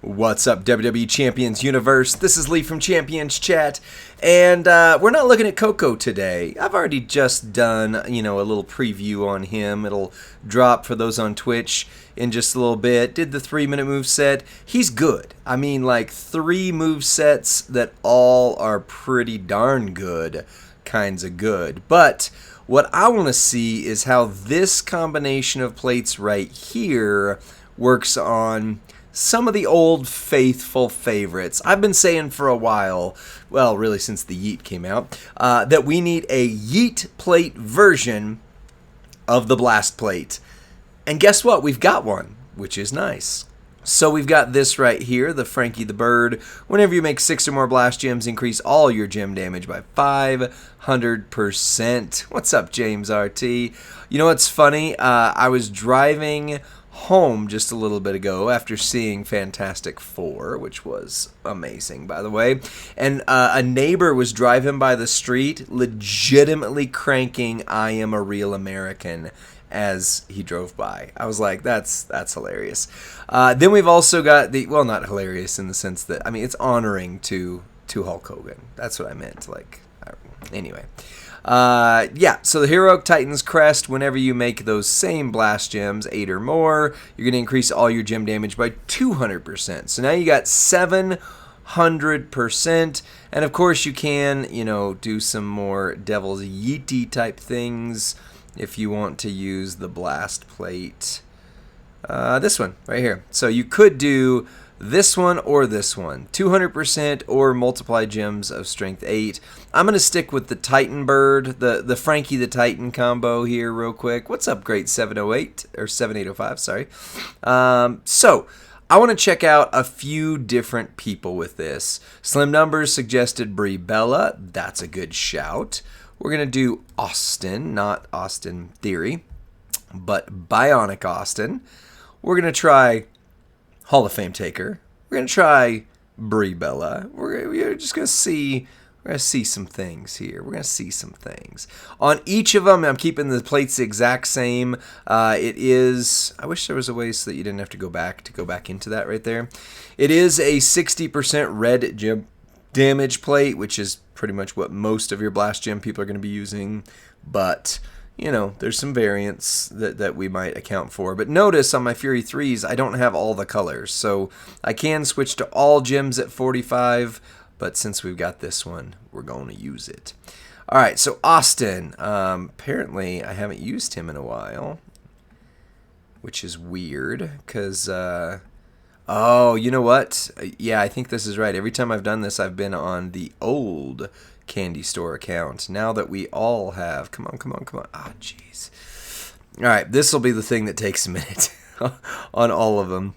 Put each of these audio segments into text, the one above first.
What's up, WWE Champions Universe? This is Lee from Champions Chat, and we're not looking at Coco today. I've already just done, a little preview on him. It'll drop for those on Twitch in just a little bit. Did the 3-minute move set. He's good. I mean, like 3 move sets that all are pretty darn good, kinds of good. But what I want to see is how this combination of plates right here works on some of the old faithful favorites. I've been saying for a while, well, really since the Yeet came out, that we need a Yeet plate version of the Blast plate. And guess what? We've got one, which is nice. So we've got this right here, the Frankie the Bird. Whenever you make 6 or more Blast Gems, increase all your gem damage by 500%. What's up, James RT? You know what's funny? I was driving home just a little bit ago after seeing Fantastic Four, which was amazing, by the way, and a neighbor was driving by the street legitimately cranking I Am a Real American as he drove by. I was like, that's hilarious. Then we've also got the, well, not hilarious in the sense that, I mean, it's honoring to Hulk Hogan. That's what I meant. Like, anyway. Yeah, so the Heroic Titan's Crest, whenever you make those same Blast Gems, 8 or more, you're going to increase all your gem damage by 200%. So now you got 700%. And of course you can, do some more Devil's Yeety type things if you want to use the Blast Plate. This one right here. So you could do this one or this one. 200% or multiply gems of strength 8. I'm going to stick with the Titan Bird, the Frankie the Titan combo here real quick. What's up, Great 708, or 7805, sorry. So, I want to check out a few different people with this. Slim Numbers suggested Brie Bella. That's a good shout. We're going to do Austin, not Austin Theory, but Bionic Austin. We're going to try Hall of Fame Taker. We're going to try Brie Bella. We're just going to see. We're going to see some things here. We're going to see some things. On each of them, I'm keeping the plates the exact same. It is, I wish there was a way so that you didn't have to go back into that right there. It is a 60% red gem damage plate, which is pretty much what most of your Blast Gem people are going to be using. But there's some variants that we might account for. But notice on my Fury 3s, I don't have all the colors. So I can switch to all gems at 45, but since we've got this one, we're going to use it. All right, so Austin. Apparently, I haven't used him in a while, which is weird because, oh, you know what? Yeah, I think this is right. Every time I've done this, I've been on the old Candy Store account. Now that we all have, come on. Ah, jeez. All right, this will be the thing that takes a minute on all of them.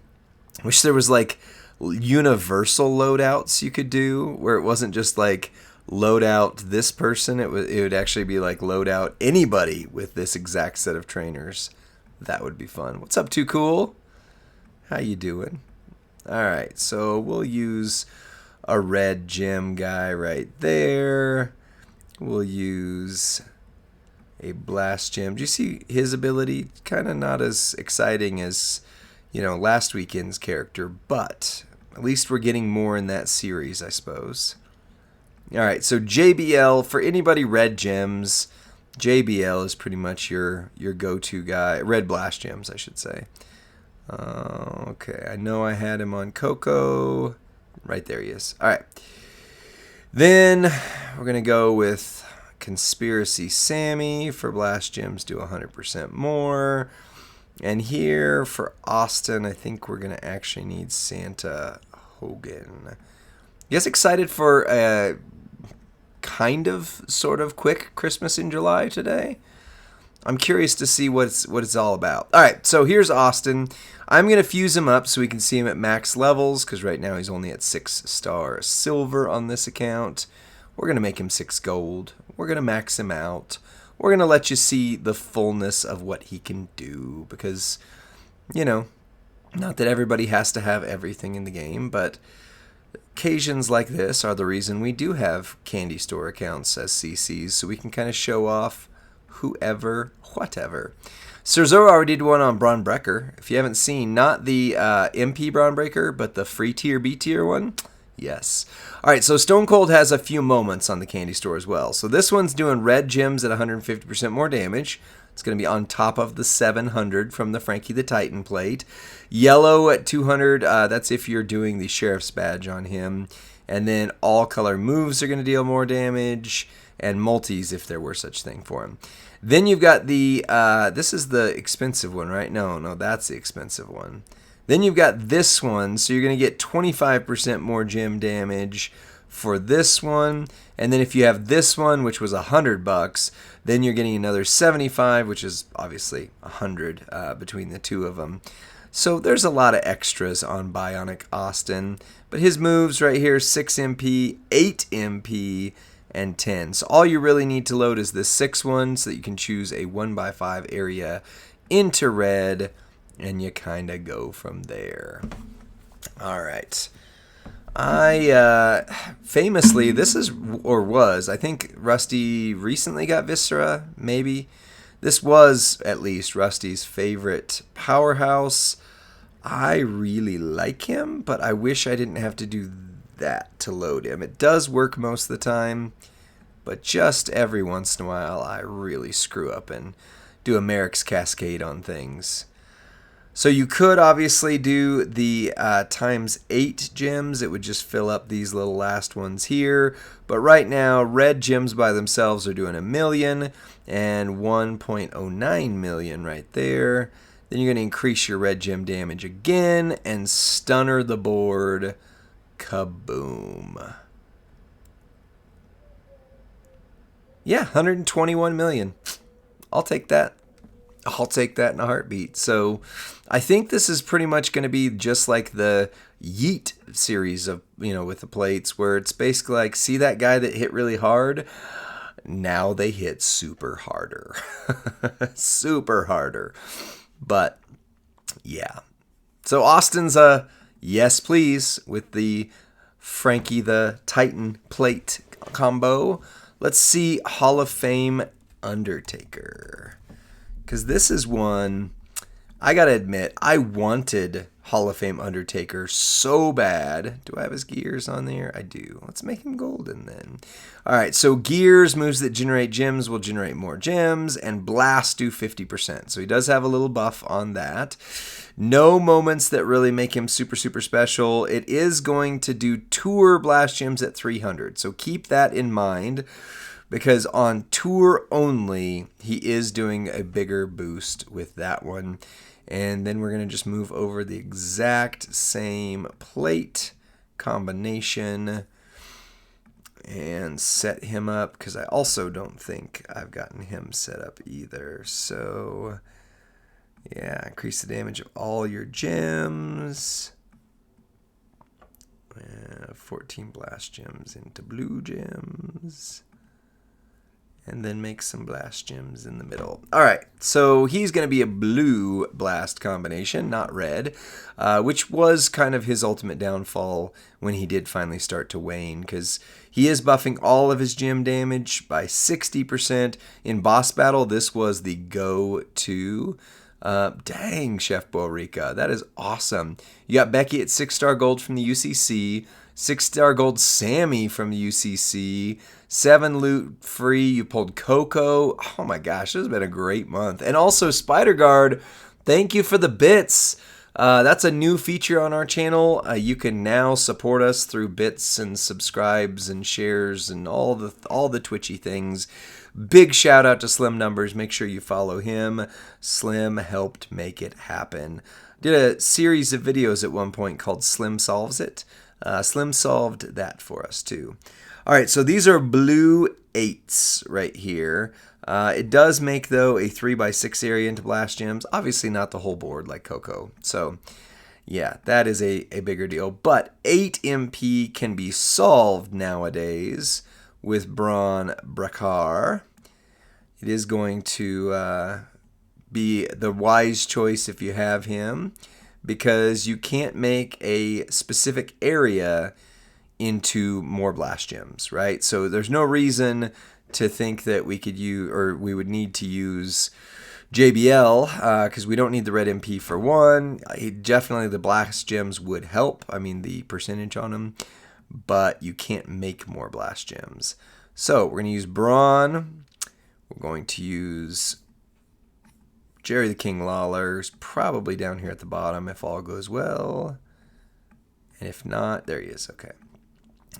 Wish there was like universal loadouts you could do where it wasn't just like load out this person. It would actually be like load out anybody with this exact set of trainers. That would be fun. What's up, Too Cool? How you doing? All right, so we'll use a red gem guy right there. We'll use a Blast Gem. Do you see his ability? Kind of not as exciting as, last weekend's character, but at least we're getting more in that series, I suppose. All right, so JBL, for anybody red gems, JBL is pretty much your go-to guy. Red Blast Gems, I should say. Okay, I know I had him on Coco. Right there he is. All right. Then we're going to go with Conspiracy Sammy for Blast Gems, do 100% more. And here for Austin, I think we're going to actually need Santa Hogan. You guys excited for a kind of, sort of quick Christmas in July today? I'm curious to see what it's all about. All right, so here's Austin. I'm going to fuse him up so we can see him at max levels, because right now he's only at 6-star silver on this account. We're going to make him 6 gold. We're going to max him out. We're going to let you see the fullness of what he can do, because, not that everybody has to have everything in the game, but occasions like this are the reason we do have Candy Store accounts as CCs, so we can kind of show off whoever, whatever. Cerzora already did one on Braun Breaker. If you haven't seen, not the MP Braun Breaker, but the free tier B tier one. Yes. All right, so Stone Cold has a few moments on the candy store as well. So this one's doing red gems at 150% more damage. It's going to be on top of the 700 from the Frankie the Titan plate. Yellow at 200, that's if you're doing the Sheriff's Badge on him. And then all color moves are going to deal more damage, and multis if there were such thing for him. Then you've got the, this is the expensive one, right? No, that's the expensive one. Then you've got this one, so you're going to get 25% more gem damage for this one. And then if you have this one, which was $100, then you're getting another 75, which is obviously 100 between the two of them. So there's a lot of extras on Bionic Austin. But his moves right here, 6 MP, 8 MP, and 10. So all you really need to load is this 6 one so that you can choose a 1x5 area into red, and you kind of go from there. All right. I famously, this is, or was, I think Rusty recently got Viscera, maybe. This was, at least, Rusty's favorite powerhouse. I really like him, but I wish I didn't have to do that to load him. It does work most of the time, but just every once in a while, I really screw up and do a Merrick's Cascade on things. So you could obviously do the times 8 gems. It would just fill up these little last ones here. But right now, red gems by themselves are doing 1 million and 1.09 million right there. Then you're going to increase your red gem damage again and stunner the board. Kaboom. Yeah, 121 million. I'll take that. I'll take that in a heartbeat. So I think this is pretty much going to be just like the Yeet series of, with the plates, where it's basically like, see that guy that hit really hard? Now they hit super harder. Super harder. But yeah. So Austin's a yes please with the Frankie the Titan plate combo. Let's see Hall of Fame Undertaker. Because this is one, I gotta admit, I wanted Hall of Fame Undertaker so bad. Do I have his gears on there? I do. Let's make him golden then. Alright, so gears, moves that generate gems will generate more gems, and blast do 50%. So he does have a little buff on that. No moments that really make him super, super special. It is going to do tour blast gems at 300. So keep that in mind, because on tour only, he is doing a bigger boost with that one. And then we're going to just move over the exact same plate combination and set him up, because I also don't think I've gotten him set up either. So yeah, increase the damage of all your gems. 14 blast gems into blue gems. And then make some blast gems in the middle. All right, so he's going to be a blue blast combination, not red, which was kind of his ultimate downfall when he did finally start to wane, because he is buffing all of his gem damage by 60%. In boss battle, this was the go-to. Dang, Chef Boerica, that is awesome. You got Becky at 6-star gold from the UCC, 6-star gold Sammy from the UCC, 7 loot free. You pulled Coco. Oh my gosh, this has been a great month. And also Spider Guard, thank you for the bits. That's a new feature on our channel. You can now support us through bits and subscribes and shares and all the twitchy things. Big shout out to Slim Numbers. Make sure you follow him. Slim helped make it happen. Did a series of videos at one point called Slim Solves It. Slim solved that for us too. All right, so these are blue 8s right here. It does make, though, a 3x6 area into blast gems. Obviously not the whole board like Coco. So, yeah, that is a bigger deal. But 8 MP can be solved nowadays with Braun Breaker. It is going to be the wise choice if you have him, because you can't make a specific area into more blast gems, right? So there's no reason to think that we could use, or we would need to use JBL, because we don't need the red MP for one. Definitely the blast gems would help. I mean, the percentage on them. But you can't make more blast gems. So we're going to use Braun. We're going to use Jerry the King Lawler's probably down here at the bottom if all goes well. And if not, there he is. Okay.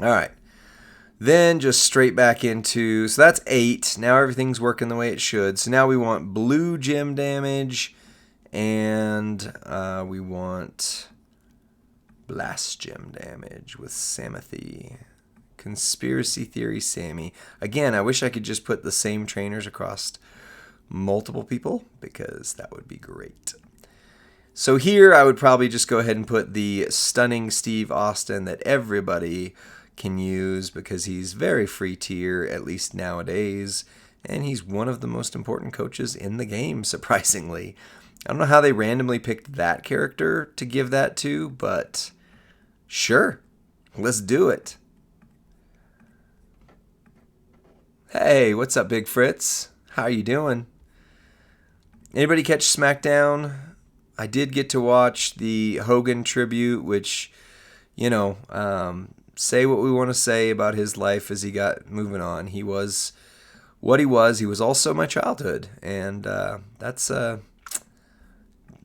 All right. Then just straight back into, so that's 8. Now everything's working the way it should. So now we want blue gem damage and we want blast gem damage with Samothy. Conspiracy Theory Sammy. Again, I wish I could just put the same trainers across multiple people because that would be great. So here I would probably just go ahead and put the stunning Steve Austin that everybody can use because he's very free tier, at least nowadays, and he's one of the most important coaches in the game, surprisingly. I don't know how they randomly picked that character to give that to, but sure, let's do it. Hey, what's up, Big Fritz? How are you doing? Anybody catch SmackDown? I did get to watch the Hogan tribute, which, you know, say what we want to say about his life as he got moving on. He was what he was. He was also my childhood, and that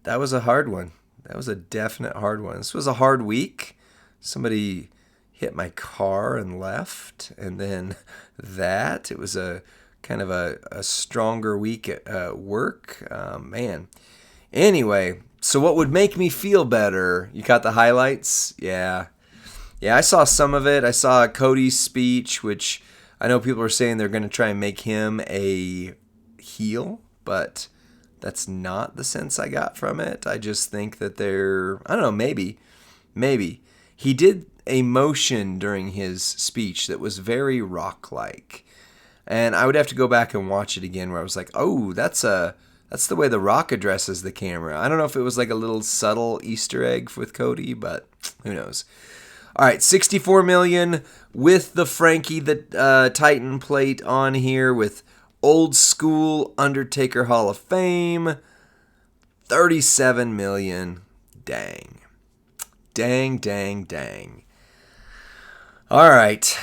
was a hard one. That was a definite hard one. This was a hard week. Somebody hit my car and left, and then it was a kind of a stronger week at work. Man. Anyway, so what would make me feel better? You caught the highlights? Yeah, I saw some of it. I saw Cody's speech, which I know people are saying they're going to try and make him a heel, but that's not the sense I got from it. I just think that I don't know, maybe. He did a motion during his speech that was very Rock-like. And I would have to go back and watch it again where I was like, oh, that's the way The Rock addresses the camera. I don't know if it was like a little subtle Easter egg with Cody, but who knows. All right, 64 million with the Frankie the Titan plate on here with old school Undertaker Hall of Fame. 37 million. Dang. All right.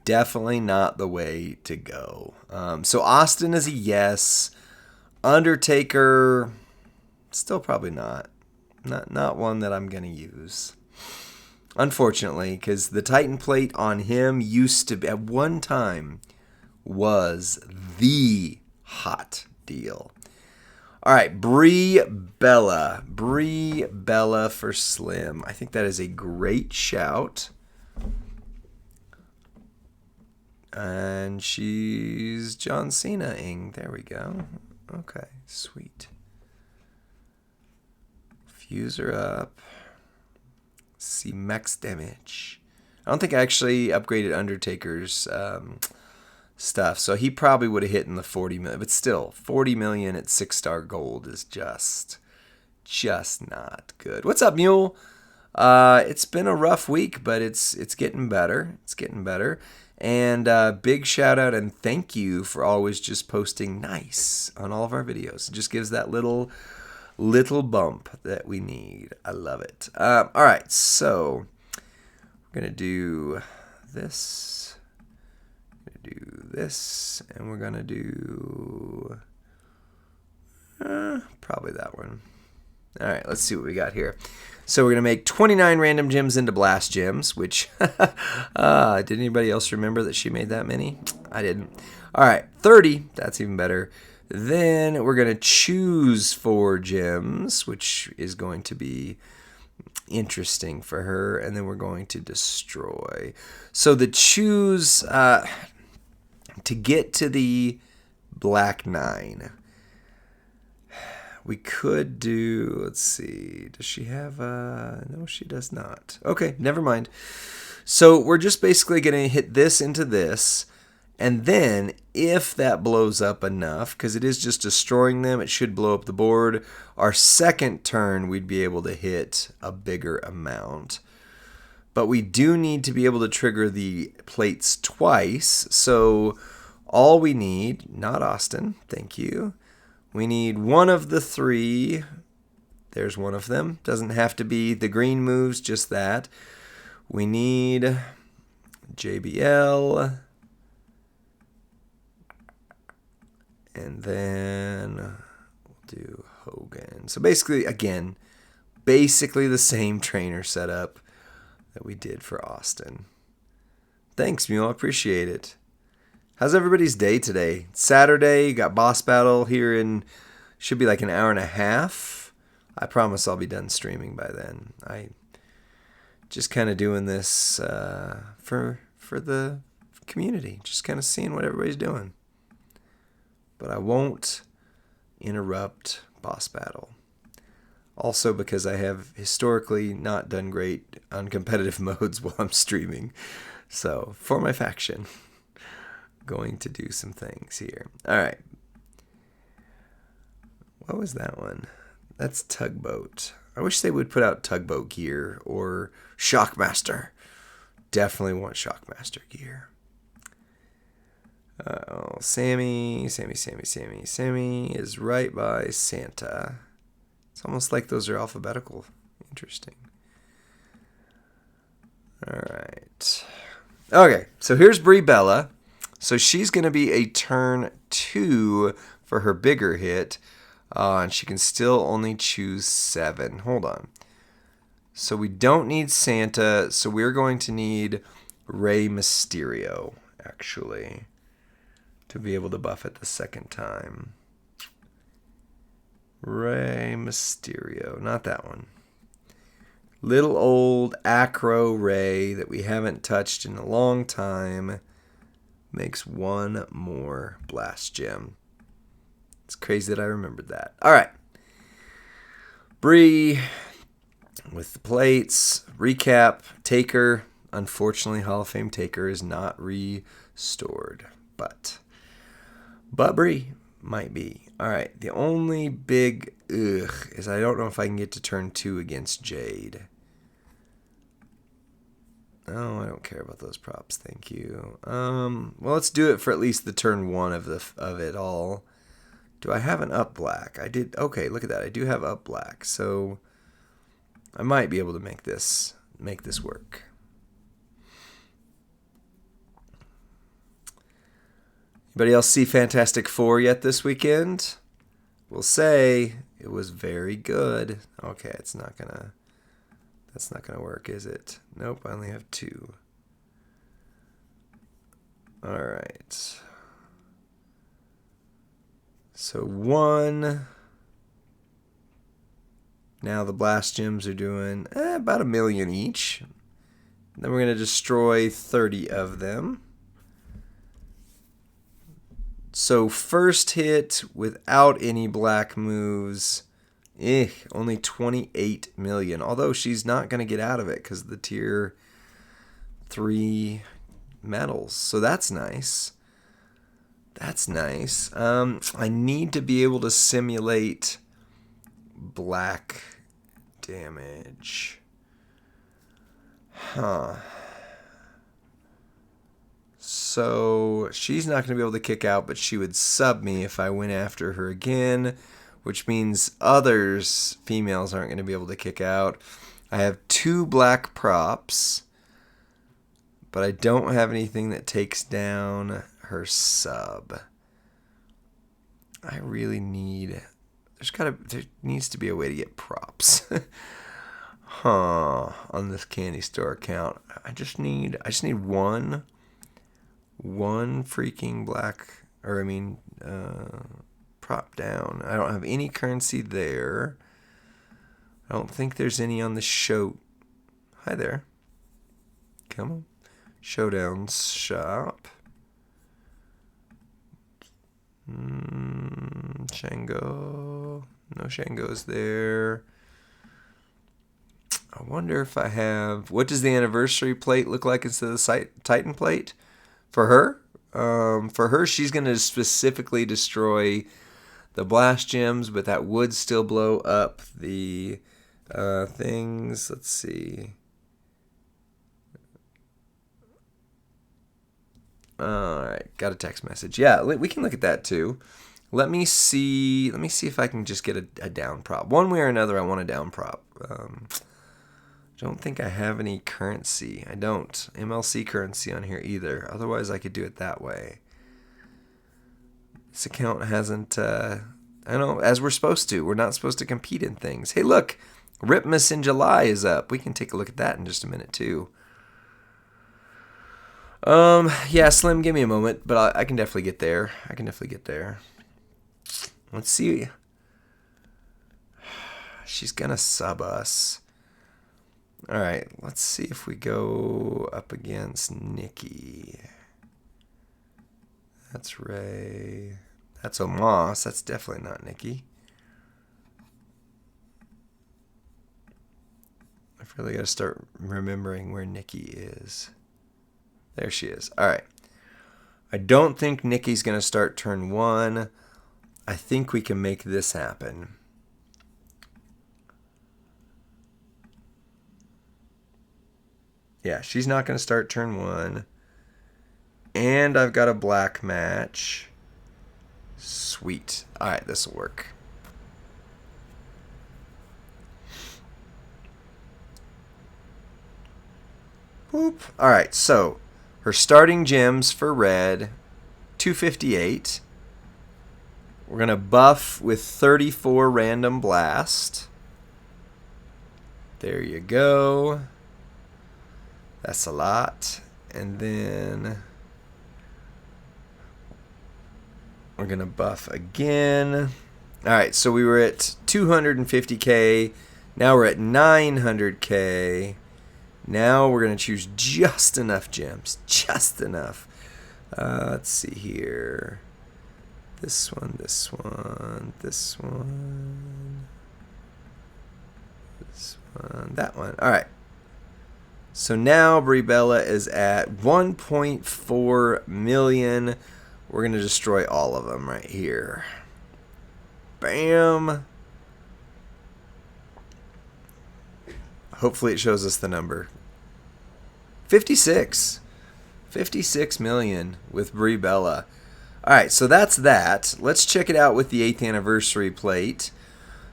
Definitely not the way to go. So Austin is a yes. Undertaker, still probably not. Not one that I'm going to use. Unfortunately, because the Titan plate on him used to be, at one time, was the hot deal. All right, Brie Bella for Slim. I think that is a great shout. And she's John Cena-ing. There we go. Okay, sweet. Fuse her up. See max damage. I don't think I actually upgraded Undertaker's stuff, so he probably would have hit in the 40 million. But still, 40 million at 6-star gold is just not good. What's up, Mule? It's been a rough week, but it's getting better. It's getting better. And big shout out and thank you for always just posting nice on all of our videos. It just gives that little bump that we need. I love it. All right, so we're going to do this. And we're going to do probably that one. All right, let's see what we got here. So we're going to make 29 random gems into blast gems, which did anybody else remember that she made that many? I didn't. All right, 30. That's even better. Then we're going to choose 4 gems, which is going to be interesting for her. And then we're going to destroy. So the choose, to get to the black 9, we could do, let's see, does she have, no, she does not. Okay, never mind. So we're just basically going to hit this into this. And then, if that blows up enough, because it is just destroying them, it should blow up the board. Our second turn, we'd be able to hit a bigger amount. But we do need to be able to trigger the plates twice. So all we need, not Austin, thank you. we need one of the three. There's one of them. Doesn't have to be the green moves, just that. We need JBL. And then we'll do Hogan. So basically, again, the same trainer setup that we did for Austin. Thanks, Mule. I appreciate it. How's everybody's day today? Saturday, got Boss Battle here in, should be like an hour and a half. I promise I'll be done streaming by then. I just kind of doing this for the community. Just kind of seeing what everybody's doing. But I won't interrupt Boss Battle. Also because I have historically not done great on competitive modes while I'm streaming. So, for my faction, going to do some things here. All right. What was that one? That's Tugboat. I wish they would put out Tugboat gear or Shockmaster. Definitely want Shockmaster gear. Sammy is right by Santa. It's almost like those are alphabetical. Interesting. All right. Okay, so here's Brie Bella. So she's going to be a turn 2 for her bigger hit. And she can still only choose 7. Hold on. So we don't need Santa. So we're going to need Rey Mysterio, actually, to be able to buff it the second time. Rey Mysterio. Not that one. Little old Acro Rey that we haven't touched in a long time makes one more blast gem. It's crazy that I remembered that. All right. Brie with the plates. Recap. Taker. Unfortunately, Hall of Fame Taker is not restored. But Brie might be. All right. The only big is I don't know if I can get to turn 2 against Jade. Oh, I don't care about those props. Thank you. Well, let's do it for at least the turn 1 of it all. Do I have an up black? I did. Okay, look at that. I do have up black. So I might be able to make this work. Anybody else see Fantastic Four yet this weekend? We'll say it was very good. Okay, that's not gonna work, is it? Nope, I only have 2. All right. So 1. Now the blast gems are doing about 1 million each. Then we're going to destroy 30 of them. So first hit without any black moves, only 28 million. Although she's not going to get out of it because of the tier 3 medals. So that's nice. That's nice. I need to be able to simulate black damage. Huh. So she's not going to be able to kick out, but she would sub me if I went after her again, which means others, females, aren't going to be able to kick out. I have 2 black props, but I don't have anything that takes down her sub. I really need... There needs to be a way to get props. On this candy store account. I just need one freaking black, prop down. I don't have any currency there. I don't think there's any on the show. Hi there. Come on. Showdown's shop. Shango. No Shango's there. I wonder if I have... What does the anniversary plate look like instead of the Titan plate? For her? For her, she's going to specifically destroy the blast gems, but that would still blow up the things. Let's see. All right, got a text message. Yeah, we can look at that too. Let me see if I can just get a down prop. One way or another, I want a down prop. Don't think I have any currency. I don't. MLC currency on here either. Otherwise, I could do it that way. This account hasn't, I don't know, as we're supposed to. We're not supposed to compete in things. Hey, look, Ripmas in July is up. We can take a look at that in just a minute, too. Yeah, Slim, give me a moment, but I can definitely get there. Let's see. She's gonna sub us. All right, let's see if we go up against Nikki. That's Ray. That's Omos. That's definitely not Nikki. I've really got to start remembering where Nikki is. There she is. All right. I don't think Nikki's going to start turn 1. I think we can make this happen. Yeah, she's not going to start turn 1. And I've got a black match. Sweet. All right, this will work. Boop. All right, so her starting gems for red, 258. We're going to buff with 34 random blast. There you go. That's a lot. And then we're going to buff again. All right, so we were at 250k. Now we're at 900k. Now we're going to choose just enough gems. Just enough. Let's see here. This one, this one, this one. This one, that one. All right. So now Brie Bella is at 1.4 million. We're going to destroy all of them right here. Bam. Hopefully it shows us the number. 56. 56 million with Brie Bella. All right, so that's that. Let's check it out with the 8th anniversary plate.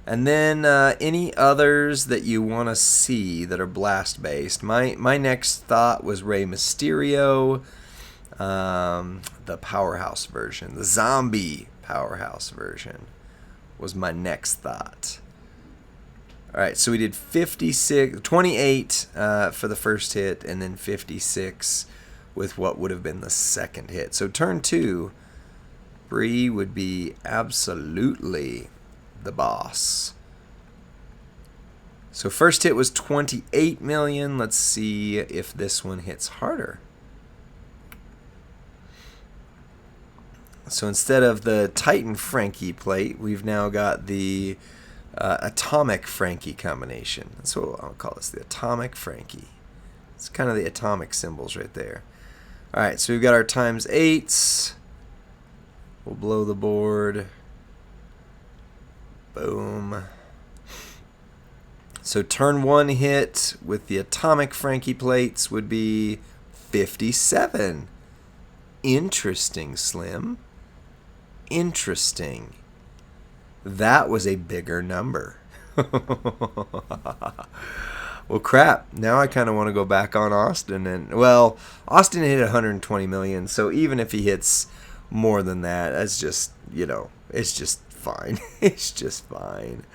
And then any others that you want to see that are blast-based. My next thought was Rey Mysterio, the powerhouse version. The zombie powerhouse version was my next thought. All right, so we did 28 for the first hit, and then 56 with what would have been the second hit. So turn 2, Brie would be absolutely the boss. So first hit was 28 million. Let's see if this one hits harder. So instead of the Titan Frankie plate, we've now got the Atomic Frankie combination. That's what I'll call this, the Atomic Frankie. It's kind of the atomic symbols right there. All right, so we've got our times 8s. We'll blow the board. Boom. So turn 1 hit with the Atomic Frankie plates would be 57. Interesting, Slim. Interesting. That was a bigger number. Well, crap. Now I kind of want to go back on Austin. And well, Austin hit 120 million, so even if he hits more than that, that's just, you know, it's just fine. It's just fine.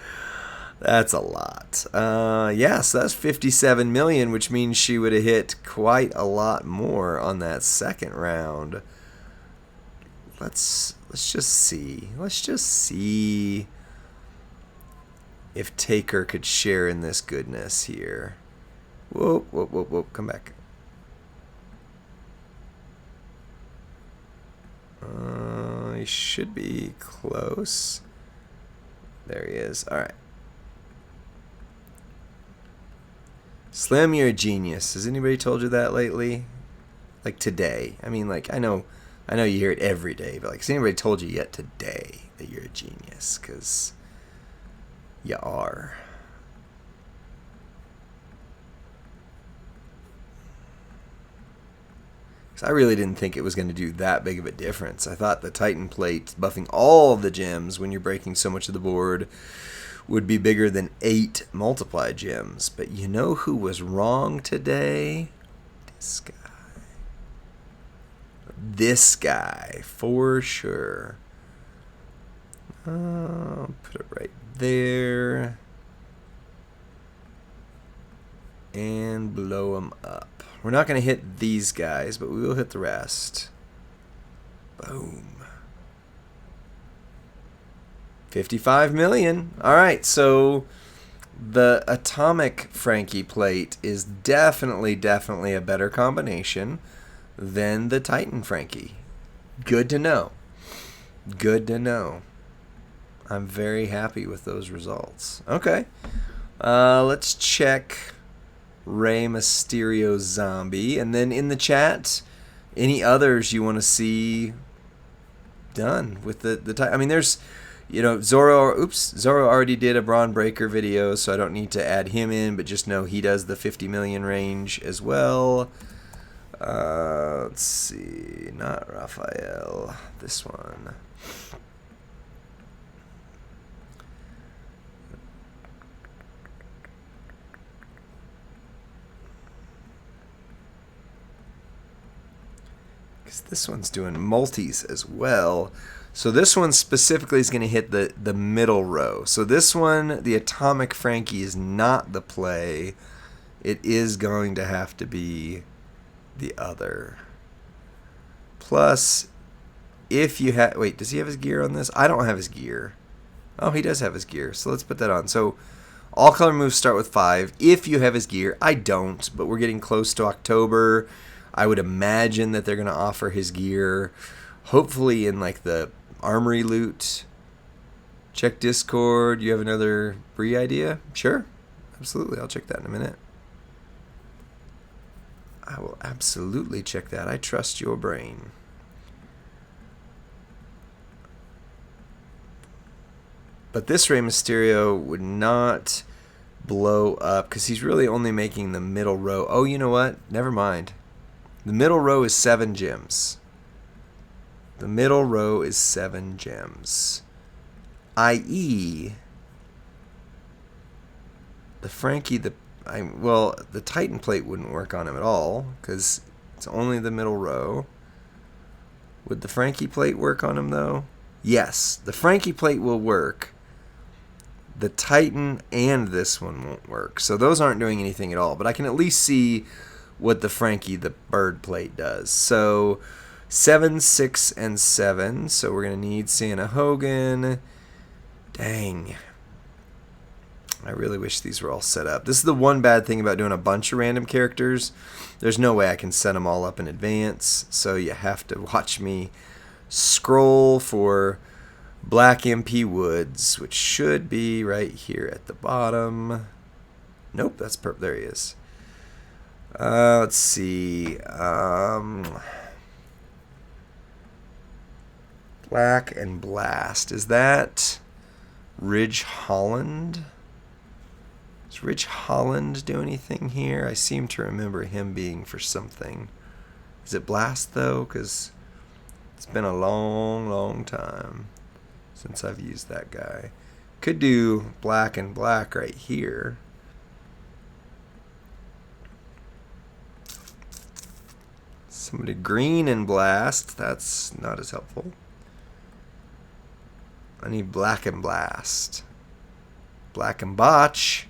That's a lot. Yeah, so that's 57 million, which means she would have hit quite a lot more on that second round. Let's just see. Let's just see if Taker could share in this goodness here. Whoop, whoop, whoop, whoop. Come back. He should be close. There he is. All right. Slim, you're a genius. Has anybody told you that lately? Like today. I mean, like, I know you hear it every day, but like, has anybody told you yet today that you're a genius? Because you are. I really didn't think it was going to do that big of a difference. I thought the Titan plate buffing all of the gems when you're breaking so much of the board would be bigger than 8 multiply gems. But you know who was wrong today? This guy. This guy, for sure. Put it right there. And blow them up. We're not going to hit these guys, but we will hit the rest. Boom. 55 million. All right, so the Atomic Frankie plate is definitely a better combination than the Titan Frankie. Good to know. Good to know. I'm very happy with those results. Okay. Let's check Rey Mysterio Zombie. And then in the chat, any others you want to see done with the Titan. I mean, there's, you know, Zoro already did a Braun Breaker video, so I don't need to add him in, but just know he does the 50 million range as well. Let's see, not Raphael, this one. Because this one's doing multis as well. So this one specifically is going to hit the middle row. So this one, the Atomic Frankie, is not the play. It is going to have to be the other. Plus, if you have... Wait, does he have his gear on this? I don't have his gear. Oh, he does have his gear. So let's put that on. So all color moves start with 5. If you have his gear, I don't, but we're getting close to October. I would imagine that they're going to offer his gear, hopefully in like the armory loot. Check Discord. You have another Bree idea? Sure. Absolutely. I'll check that in a minute. I will absolutely check that. I trust your brain. But this Rey Mysterio would not blow up because he's really only making the middle row. Oh, you know what? Never mind. The middle row is 7 gems. The middle row is 7 gems. I.e., the Frankie, the Titan plate wouldn't work on him at all because it's only the middle row. Would the Frankie plate work on him, though? Yes, the Frankie plate will work. The Titan and this one won't work. So those aren't doing anything at all. But I can at least see what the Frankie, the bird plate, does. So 7, 6, and 7. So we're going to need Santa Hogan. Dang. I really wish these were all set up. This is the one bad thing about doing a bunch of random characters. There's no way I can set them all up in advance. So you have to watch me scroll for Black MP Woods, which should be right here at the bottom. Nope, that's there he is. Let's see. Black and Blast. Is that Ridge Holland? Does Ridge Holland do anything here? I seem to remember him being for something. Is it Blast, though? Because it's been a long time since I've used that guy. Could do Black and Black right here. Somebody Green and Blast. That's not as helpful. I need Black and Blast. Black and Botch.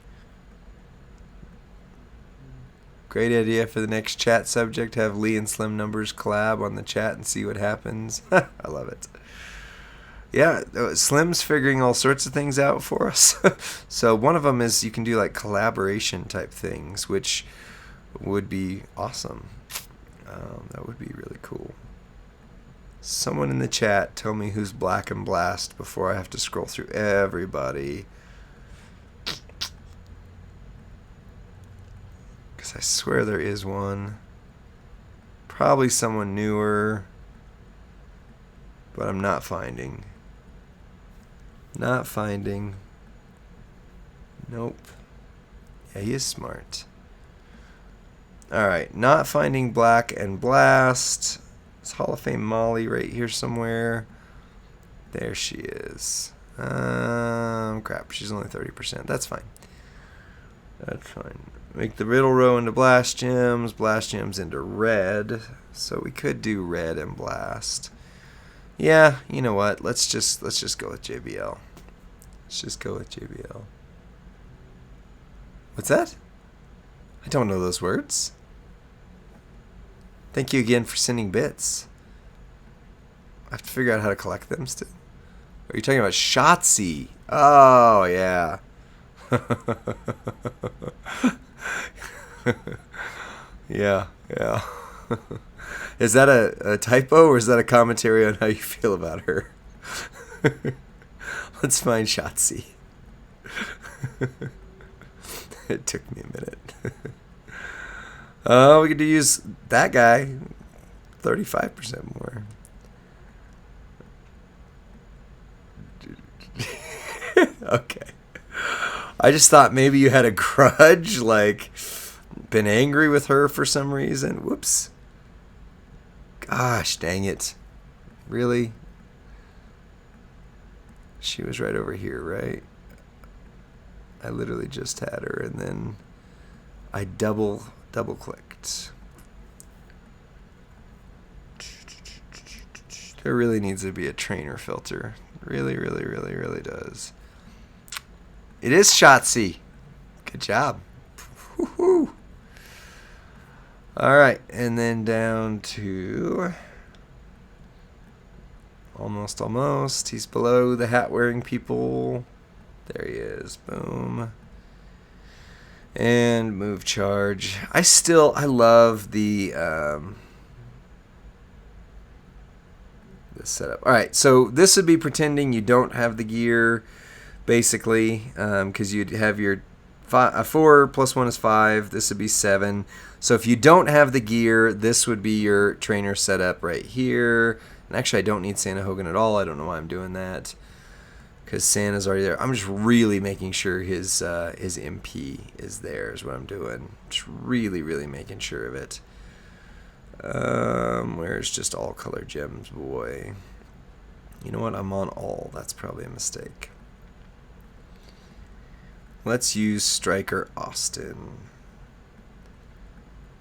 Great idea for the next chat subject. Have Lee and Slim Numbers collab on the chat and see what happens. I love it. Yeah, Slim's figuring all sorts of things out for us. So one of them is you can do like collaboration type things, which would be awesome. That would be really cool. Someone in the chat tell me who's Black and Blast before I have to scroll through everybody. Because I swear there is one. Probably someone newer. But I'm not finding. Not finding. Nope. Yeah, he is smart. Alright, not finding Black and Blast. Is Hall of Fame Molly right here somewhere? There she is. Crap, she's only 30%. That's fine. That's fine. Make the Riddle Row into Blast Gems into red. So we could do red and Blast. Yeah, you know what? Let's just go with JBL. Let's just go with JBL. What's that? I don't know those words. Thank you again for sending bits. I have to figure out how to collect them still. Are you talking about Shotzi? Oh, yeah. yeah. Is that a typo or is that a commentary on how you feel about her? Let's find Shotzi. It took me a minute. Oh, we could use that guy. 35% more. Okay. I just thought maybe you had a grudge, like been angry with her for some reason. Whoops. Gosh, dang it. Really? She was right over here, right? I literally just had her, and then I double clicked. There really needs to be a trainer filter. Really does. It is Shotzi. Good job. Woo-hoo. All right, and then down to almost. He's below the hat-wearing people. There he is. Boom. And move charge. I love the setup. All right, so this would be pretending you don't have the gear, basically, because you'd have your 4 plus 1 is 5. This would be 7. So if you don't have the gear, this would be your trainer setup right here. And actually, I don't need Santa Hogan at all. I don't know why I'm doing that, because Santa's already there. I'm just really making sure his MP is there is what I'm doing. Just really making sure of it. Where's just all color gems, boy? You know what? I'm on all. That's probably a mistake. Let's use Striker Austin.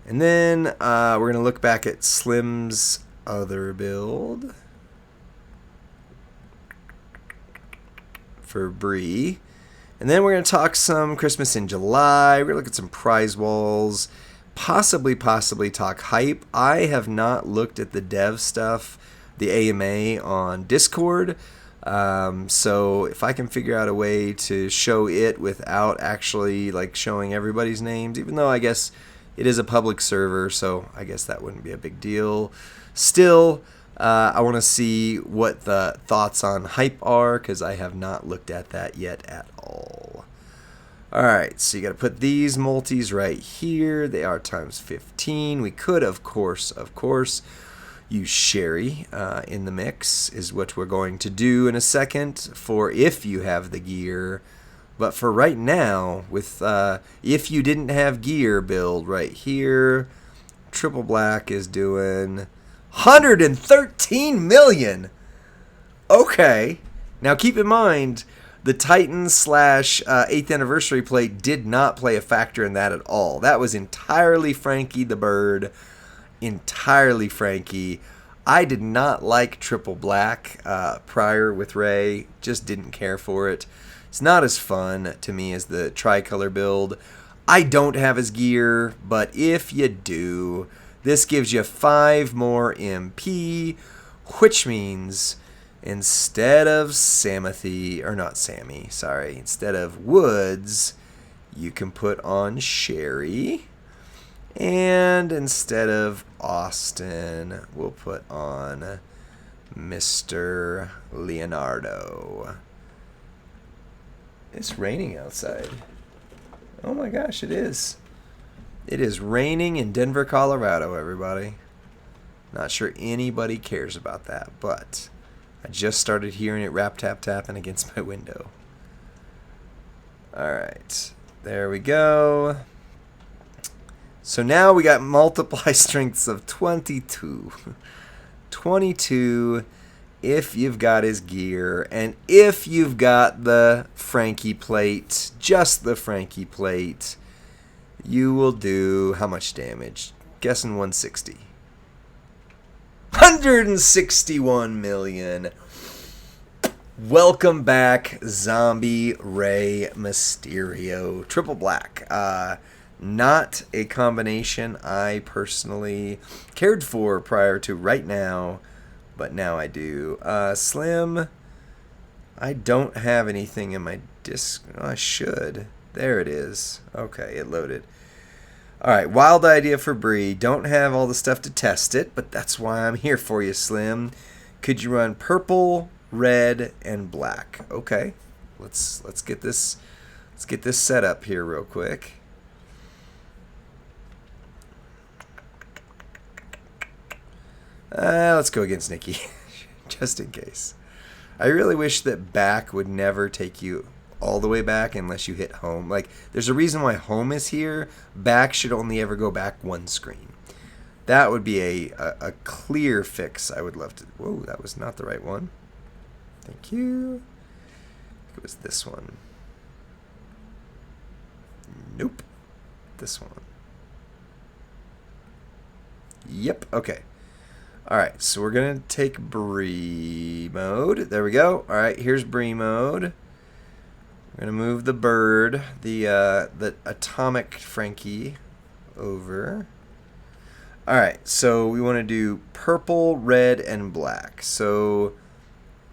And then we're going to look back at Slim's other build for Bree. And then we're going to talk some Christmas in July. We're going to look at some prize walls. Possibly talk hype. I have not looked at the dev stuff, the AMA on Discord. So if I can figure out a way to show it without actually like showing everybody's names, even though I guess it is a public server, so I guess that wouldn't be a big deal. Still, I want to see what the thoughts on hype are, because I have not looked at that yet at all. Alright, so you got to put these multis right here. They are times 15. We could, of course, use Sherry in the mix, is what we're going to do in a second for if you have the gear. But for right now, with if you didn't have gear build right here, Triple Black is doing 113 million. Okay. Now keep in mind, the Titans / 8th anniversary plate did not play a factor in that at all. That was entirely Frankie the Bird. Entirely Frankie. I did not like Triple Black prior with Ray. Just didn't care for it. It's not as fun to me as the tricolor build. I don't have his gear, but if you do, this gives you 5 more MP, which means instead of Samothy, or not Sammy, sorry, instead of Woods, you can put on Sherry. And instead of Austin, we'll put on Mr. Leonardo. It's raining outside. Oh my gosh, it is. It is raining in Denver, Colorado, everybody. Not sure anybody cares about that, but I just started hearing it tapping against my window. Alright, there we go. So now we got multiply strengths of 22. 22 if you've got his gear, and if you've got the Frankie plate, just the Frankie plate, you will do how much damage? Guessing 160. 161 million. Welcome back, Zombie Rey Mysterio. Triple black. Not a combination I personally cared for prior to right now, but now I do. Slim, I don't have anything in my disc. Oh, I should. There it is. Okay, it loaded. Alright, wild idea for Bree. Don't have all the stuff to test it, but that's why I'm here for you, Slim. Could you run purple, red, and black? Okay. Let's get this set up here real quick. Let's go against Nikki, just in case. I really wish that back would never take you all the way back unless you hit home. Like, there's a reason why home is here. Back should only ever go back one screen. That would be a clear fix. I would love to. Whoa, that was not the right one. Thank you. It was this one. Nope. This one. Yep. Okay. Alright, so we're going to take Bree mode. There we go. Alright, here's Bree mode. We're going to move the bird, the atomic Frankie, over. Alright, so we want to do purple, red, and black. So,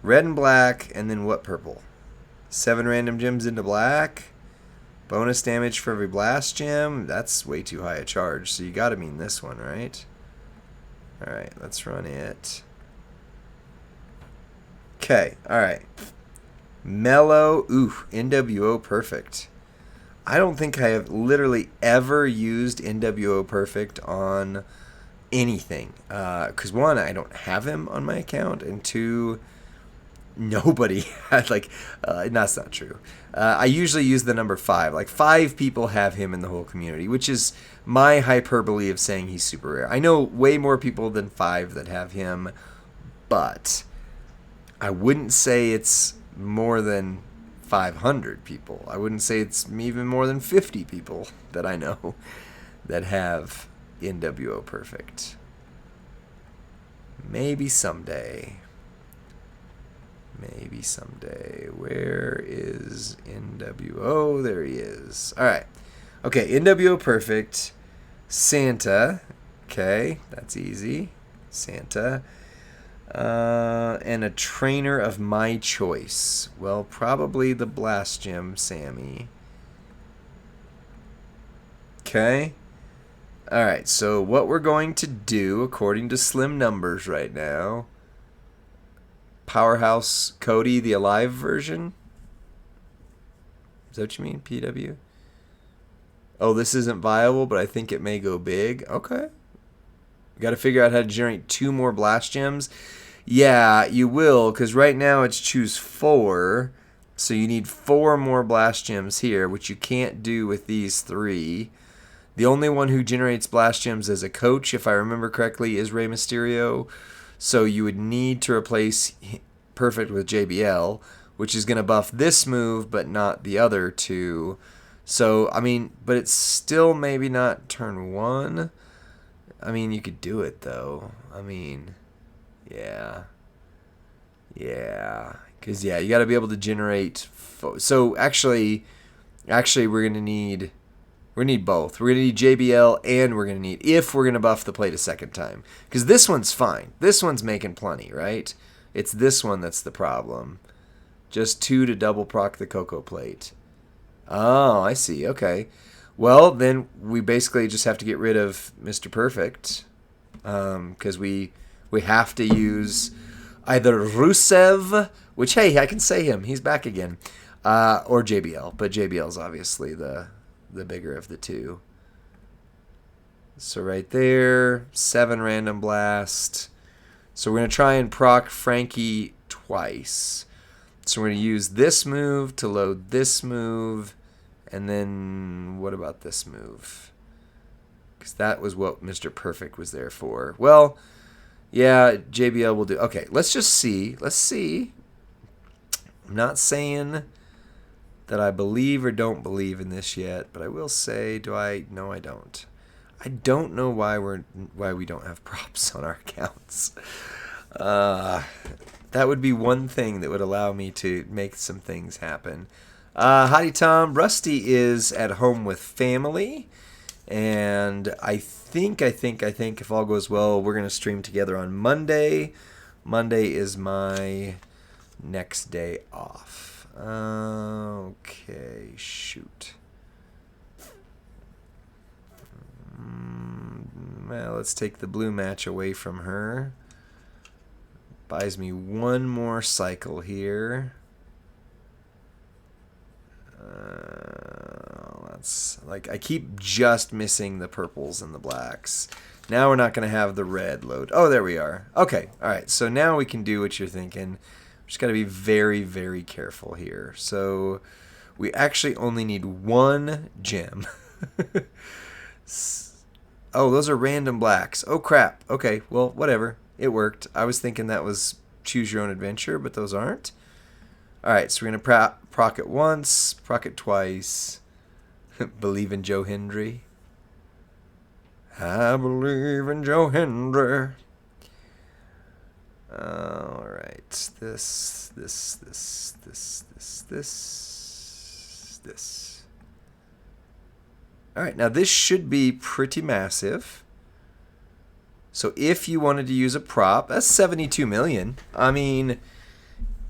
red and black, and then what purple? 7 random gems into black. Bonus damage for every blast gem. That's way too high a charge, so you got to mean this one, right? Alright, let's run it. Okay, alright. Mellow, ooh, NWO Perfect. I don't think I have literally ever used NWO Perfect on anything. Because one, I don't have him on my account, and two, nobody had, like, that's not true. I usually use the number 5. Like, 5 people have him in the whole community, which is my hyperbole of saying he's super rare. I know way more people than 5 that have him, but I wouldn't say it's more than 500 people. I wouldn't say it's even more than 50 people that I know that have NWO Perfect. Maybe someday. Maybe someday. Where is NWO? There he is. Alright. Okay, NWO Perfect. Santa. Okay, that's easy. Santa. And a trainer of my choice. Well, probably the Blast Gem, Sammy. Okay. Alright, so what we're going to do, according to Slim Numbers right now, Powerhouse Cody, the Alive version? Is that what you mean, PW? Oh, this isn't viable, but I think it may go big. Okay. We got to figure out how to generate 2 more Blast Gems. Yeah, you will, because right now it's choose 4. So you need 4 more Blast Gems here, which you can't do with these 3. The only one who generates Blast Gems as a coach, if I remember correctly, is Rey Mysterio. So you would need to replace Perfect with JBL, which is going to buff this move, but not the other 2. So, I mean, but it's still maybe not turn 1. I mean, you could do it, though. I mean, yeah. Yeah. Because, yeah, you got to be able to generate. So, actually, we're going to need both. We're going to need JBL, and we're going to need, if we're going to buff the plate a second time. Because this one's fine. This one's making plenty, right? It's this one that's the problem. Just 2 to double proc the Cocoa plate. Oh, I see. Okay. Well, then we basically just have to get rid of Mr. Perfect. Because we have to use either Rusev, which, hey, I can say him. He's back again. Or JBL. But JBL's obviously the bigger of the 2. So right there, 7 random blast. So we're going to try and proc Frankie twice. So we're going to use this move to load this move. And then what about this move? Because that was what Mr. Perfect was there for. Well, yeah, JBL will do. Okay, let's just see. Let's see. I'm not saying that I believe or don't believe in this yet, but I will say, do I? No, I don't. I don't know why we don't have props on our accounts. That would be one thing that would allow me to make some things happen. Howdy, Tom. Rusty is at home with family, and I think if all goes well, we're gonna stream together on Monday. Monday is my next day off. Okay, shoot. Well, let's take the blue match away from her. Buys me one more cycle here. That's like, I keep just missing the purples and the blacks. Now we're not going to have the red load. Oh, there we are. Okay, all right. So now we can do what you're thinking. Just got to be very, very careful here. So we actually only need one gem. Oh, those are random blacks. Oh, crap. Okay, well, whatever. It worked. I was thinking that was choose your own adventure, but those aren't. All right, so we're going to proc it once, proc it twice. Believe in Joe Hendry. I believe in Joe Hendry. All right, this. All right, now this should be pretty massive. So if you wanted to use a prop, that's 72 million. I mean,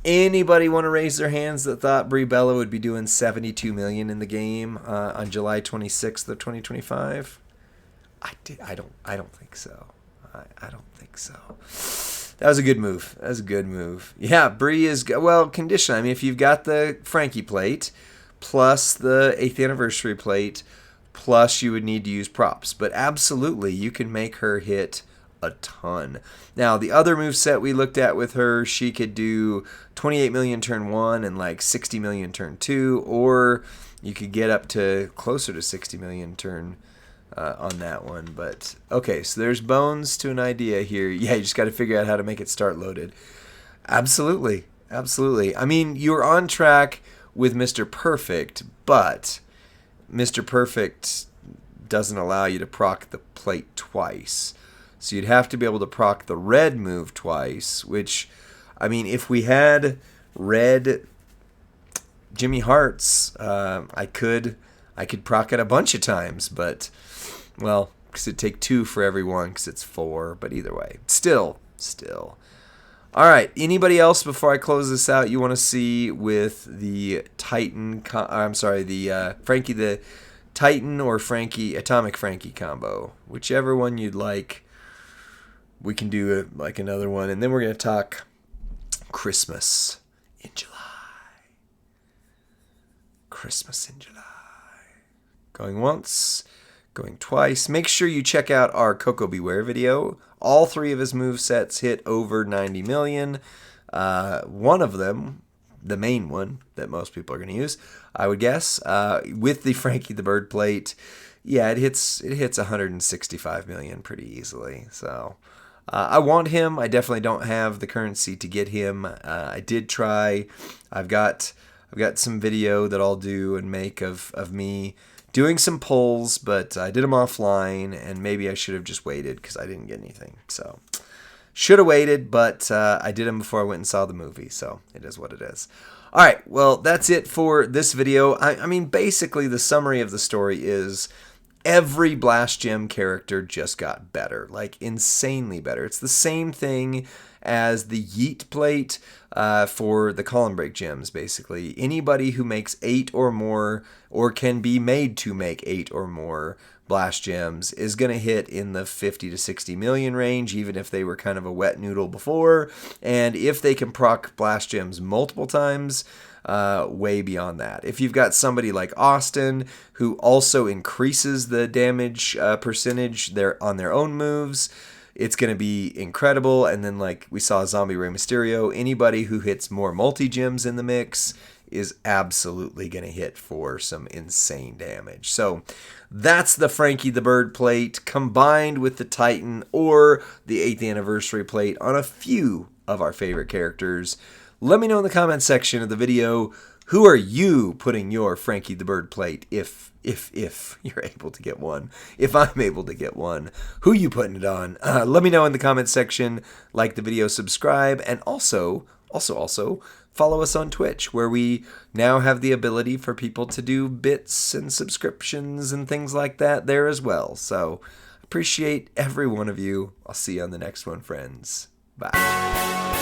anybody want to raise their hands that thought Brie Bella would be doing 72 million in the game on July 26th of 2025? I don't think so. I don't think so. That was a good move. That was a good move. Yeah, Brie is, well, condition. I mean, if you've got the Frankie plate plus the 8th anniversary plate, plus you would need to use props. But absolutely, you can make her hit a ton. Now, the other moveset we looked at with her, she could do 28 million turn 1 and like 60 million turn 2, or you could get up to closer to 60 million turn on that one. But okay, so there's bones to an idea here. Yeah, you just got to figure out how to make it start loaded. Absolutely. Absolutely. I mean, you're on track with Mr. Perfect, but Mr. Perfect doesn't allow you to proc the plate twice. So you'd have to be able to proc the red move twice, which, I mean, if we had red Jimmy Hart's, I could proc it a bunch of times, but, well, because it'd take 2 for every one because it's 4, but either way. Still. All right, anybody else before I close this out you want to see with the Titan, the Frankie the Titan or Frankie, Atomic Frankie combo? Whichever one you'd like. We can do like another one, and then we're going to talk Christmas in July. Christmas in July. Going once, going twice. Make sure you check out our Coco Beware video. All 3 of his movesets hit over 90 million. One of them, the main one that most people are going to use, I would guess, with the Frankie the Bird plate, yeah, it hits 165 million pretty easily. So I want him. I definitely don't have the currency to get him. I did try. I've got some video that I'll do and make of me doing some pulls, but I did them offline, and maybe I should have just waited because I didn't get anything. So should have waited, but I did them before I went and saw the movie, so it is what it is. All right, well, that's it for this video. I mean, basically, the summary of the story is every Blast Gem character just got better, like insanely better. It's the same thing as the Yeet plate for the column break gems, basically. Anybody who makes 8 or more, or can be made to make 8 or more Blast Gems, is going to hit in the 50 to 60 million range, even if they were kind of a wet noodle before. And if they can proc Blast Gems multiple times, way beyond that. If you've got somebody like Austin, who also increases the damage percentage on their own moves, it's going to be incredible. And then, like we saw Zombie Rey Mysterio, anybody who hits more multi-gems in the mix is absolutely going to hit for some insane damage. So that's the Frankie the Bird plate combined with the Titan or the 8th anniversary plate on a few of our favorite characters. Let me know in the comments section of the video, who are you putting your Frankie the Bird plate, if you're able to get one, if I'm able to get one, who you putting it on? Let me know in the comments section, like the video, subscribe, and also follow us on Twitch, where we now have the ability for people to do bits and subscriptions and things like that there as well. So appreciate every one of you. I'll see you on the next one, friends. Bye.